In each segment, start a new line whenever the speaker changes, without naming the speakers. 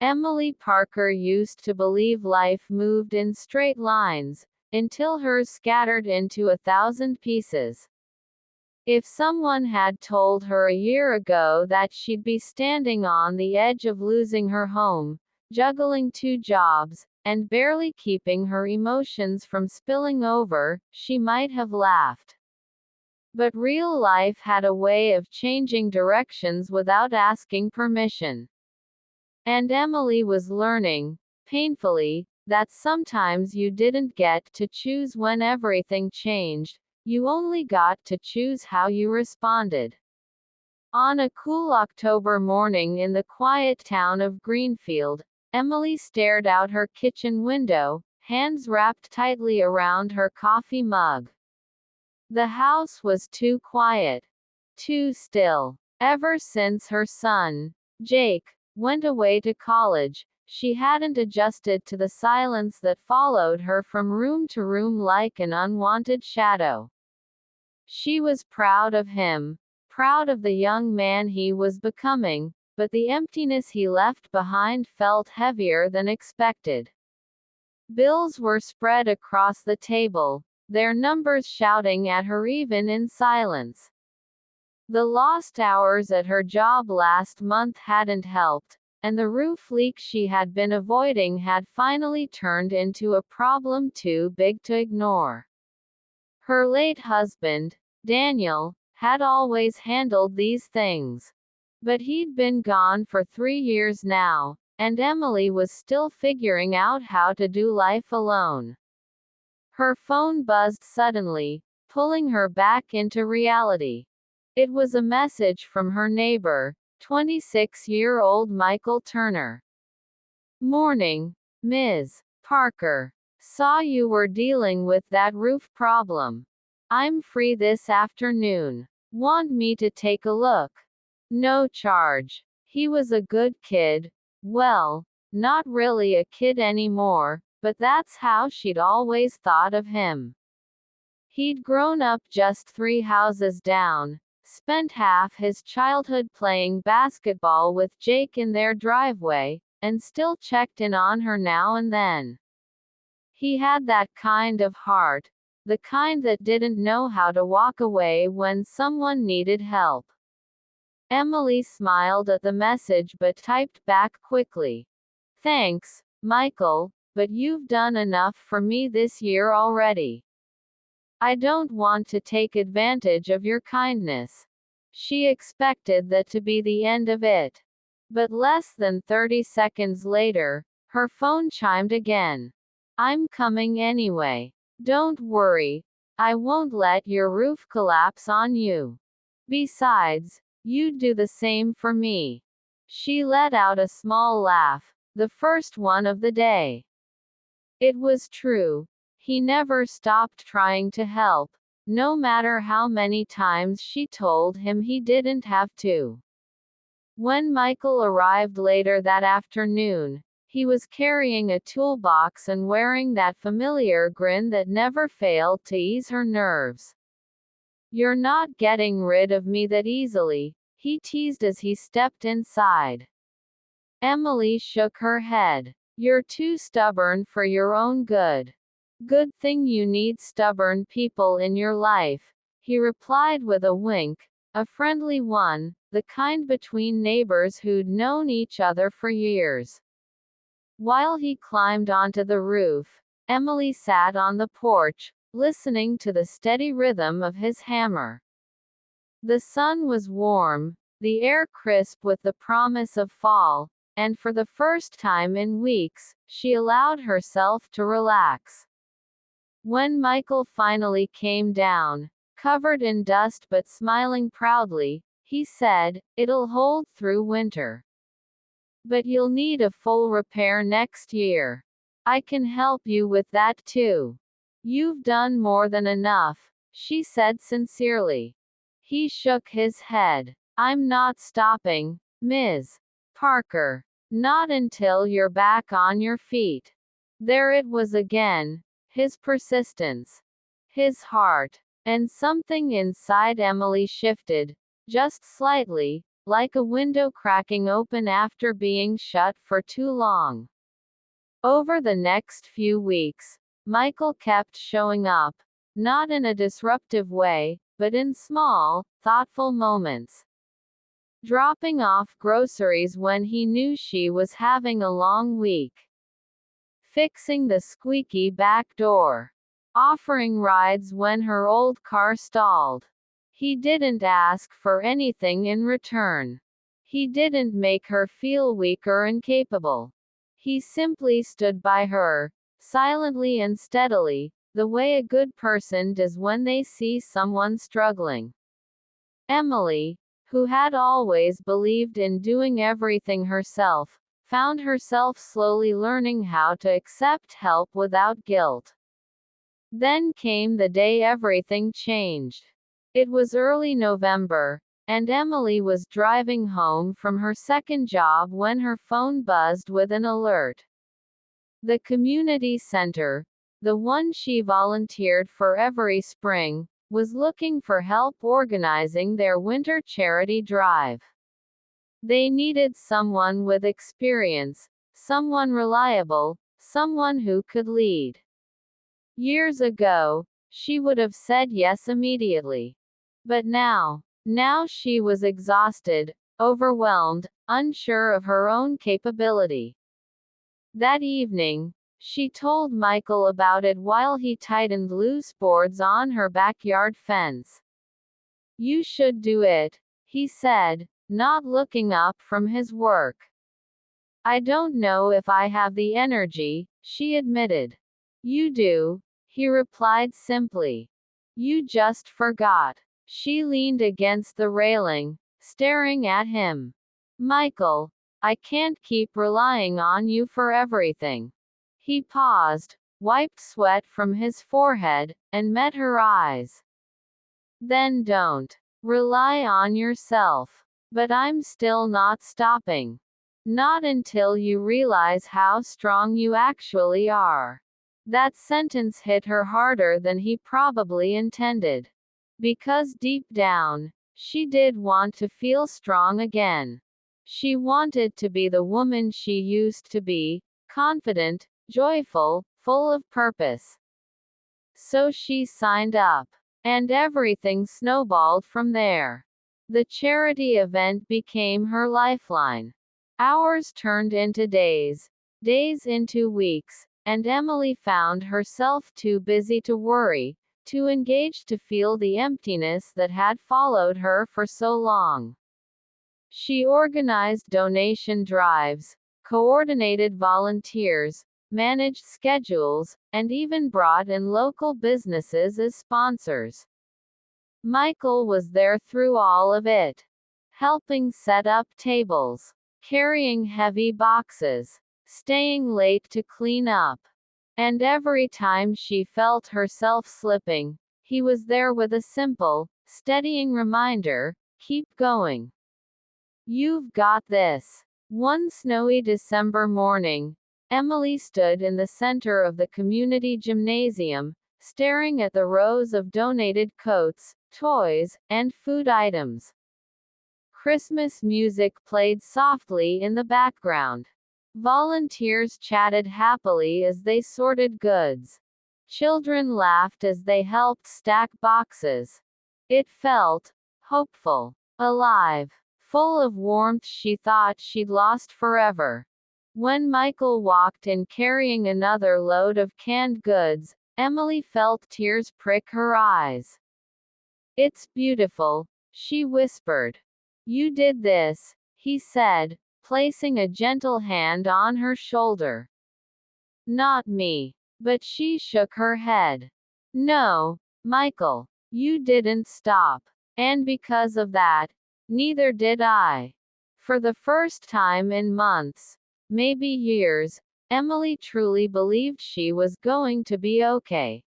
Emily Parker used to believe life moved in straight lines, until hers scattered into 1,000 pieces. If someone had told her a year ago that she'd be standing on the edge of losing her home, juggling 2 jobs, and barely keeping her emotions from spilling over, she might have laughed. But real life had a way of changing directions without asking permission. And Emily was learning, painfully, that sometimes you didn't get to choose when everything changed, you only got to choose how you responded. On a cool October morning in the quiet town of Greenfield, Emily stared out her kitchen window, hands wrapped tightly around her coffee mug. The house was too quiet, too still. Ever since her son, Jake, went away to college, she hadn't adjusted to the silence that followed her from room to room like an unwanted shadow. She was proud of him, proud of the young man he was becoming, but the emptiness he left behind felt heavier than expected. Bills were spread across the table, their numbers shouting at her even in silence. The lost hours at her job last month hadn't helped, and the roof leak she had been avoiding had finally turned into a problem too big to ignore. Her late husband, Daniel, had always handled these things. But he'd been gone for 3 years now, and Emily was still figuring out how to do life alone. Her phone buzzed suddenly, pulling her back into reality. It was a message from her neighbor, 26-year-old Michael Turner. "Morning, Ms. Parker. Saw you were dealing with that roof problem. I'm free this afternoon. Want me to take a look?" No charge. He was a good kid. Well, not really a kid anymore, but that's how she'd always thought of him. He'd grown up just 3 houses down, spent half his childhood playing basketball with Jake in their driveway, and still checked in on her now and then. He had that kind of heart, the kind that didn't know how to walk away when someone needed help. Emily smiled at the message but typed back quickly. "Thanks, Michael, but you've done enough for me this year already. I don't want to take advantage of your kindness." She expected that to be the end of it. But less than 30 seconds later, her phone chimed again. "I'm coming anyway. Don't worry. I won't let your roof collapse on you. Besides, you'd do the same for me." She let out a small laugh, the first one of the day. It was true. He never stopped trying to help, no matter how many times she told him he didn't have to. When Michael arrived later that afternoon, he was carrying a toolbox and wearing that familiar grin that never failed to ease her nerves. "You're not getting rid of me that easily," he teased as he stepped inside. Emily shook her head. "You're too stubborn for your own good." "Good thing you need stubborn people in your life," he replied with a wink, a friendly one, the kind between neighbors who'd known each other for years. While he climbed onto the roof, Emily sat on the porch, listening to the steady rhythm of his hammer. The sun was warm, the air crisp with the promise of fall, and for the first time in weeks, she allowed herself to relax. When Michael finally came down, covered in dust but smiling proudly, he said, "It'll hold through winter. But you'll need a full repair next year. I can help you with that too." "You've done more than enough," she said sincerely. He shook his head. "I'm not stopping, Ms. Parker. Not until you're back on your feet." There it was again, his persistence, his heart, and something inside Emily shifted, just slightly, like a window cracking open after being shut for too long. Over the next few weeks, Michael kept showing up, not in a disruptive way, but in small, thoughtful moments. Dropping off groceries when he knew she was having a long week. Fixing the squeaky back door. Offering rides when her old car stalled. He didn't ask for anything in return. He didn't make her feel weak or incapable. He simply stood by her, silently and steadily, the way a good person does when they see someone struggling. Emily, who had always believed in doing everything herself, found herself slowly learning how to accept help without guilt. Then came the day everything changed. It was early November, and Emily was driving home from her second job when her phone buzzed with an alert. The community center, the one she volunteered for every spring, was looking for help organizing their winter charity drive. They needed someone with experience, someone reliable, someone who could lead. Years ago, she would have said yes immediately. But now she was exhausted, overwhelmed, unsure of her own capability. That evening, she told Michael about it while he tightened loose boards on her backyard fence. "You should do it," he said, not looking up from his work. "I don't know if I have the energy," she admitted. "You do," he replied simply. "You just forgot." She leaned against the railing, staring at him. "Michael, I can't keep relying on you for everything." He paused, wiped sweat from his forehead, and met her eyes. "Then don't. Rely on yourself. But I'm still not stopping. Not until you realize how strong you actually are." That sentence hit her harder than he probably intended. Because deep down, she did want to feel strong again. She wanted to be the woman she used to be, confident, joyful, full of purpose. So she signed up. And everything snowballed from there. The charity event became her lifeline. Hours turned into days, days into weeks, and Emily found herself too busy to worry, too engaged to feel the emptiness that had followed her for so long. She organized donation drives, coordinated volunteers, managed schedules, and even brought in local businesses as sponsors. Michael was there through all of it, helping set up tables, carrying heavy boxes, staying late to clean up. And every time she felt herself slipping, he was there with a simple, steadying reminder: keep going. You've got this. One snowy December morning, Emily stood in the center of the community gymnasium, staring at the rows of donated coats, toys, and food items. Christmas music played softly in the background. Volunteers chatted happily as they sorted goods. Children laughed as they helped stack boxes. It felt hopeful, alive, full of warmth she thought she'd lost forever. When Michael walked in carrying another load of canned goods, Emily felt tears prick her eyes. "It's beautiful," she whispered. "You did this," he said, placing a gentle hand on her shoulder. "Not me." But she shook her head. "No, Michael, you didn't stop. And because of that, neither did I." For the first time in months, maybe years, Emily truly believed she was going to be okay.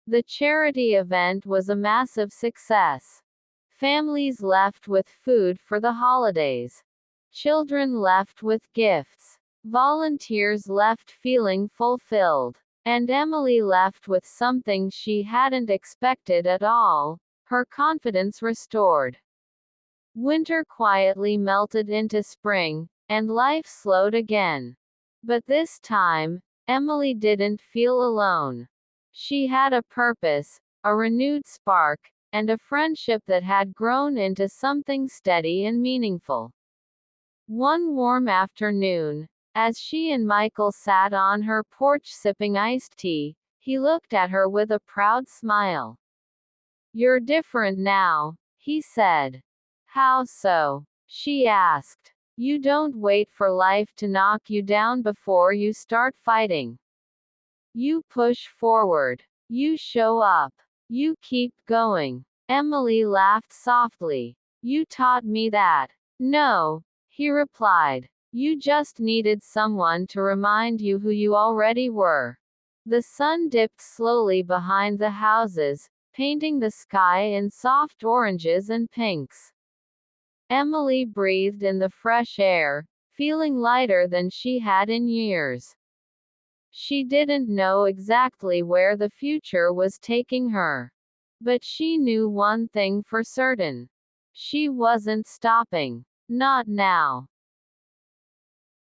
The charity event was a massive success. Families left with food for the holidays. Children left with gifts. Volunteers left feeling fulfilled. And Emily left with something she hadn't expected at all: her confidence restored. Winter quietly melted into spring, and life slowed again. But this time, Emily didn't feel alone. She had a purpose, a renewed spark, and a friendship that had grown into something steady and meaningful. One warm afternoon, as she and Michael sat on her porch sipping iced tea, he looked at her with a proud smile. "You're different now," he said. "How so?" she asked. "You don't wait for life to knock you down before you start fighting. You push forward. You show up. You keep going." Emily laughed softly. "You taught me that." "No," he replied. "You just needed someone to remind you who you already were." The sun dipped slowly behind the houses, painting the sky in soft oranges and pinks. Emily breathed in the fresh air, feeling lighter than she had in years. She didn't know exactly where the future was taking her. But she knew one thing for certain. She wasn't stopping. Not now.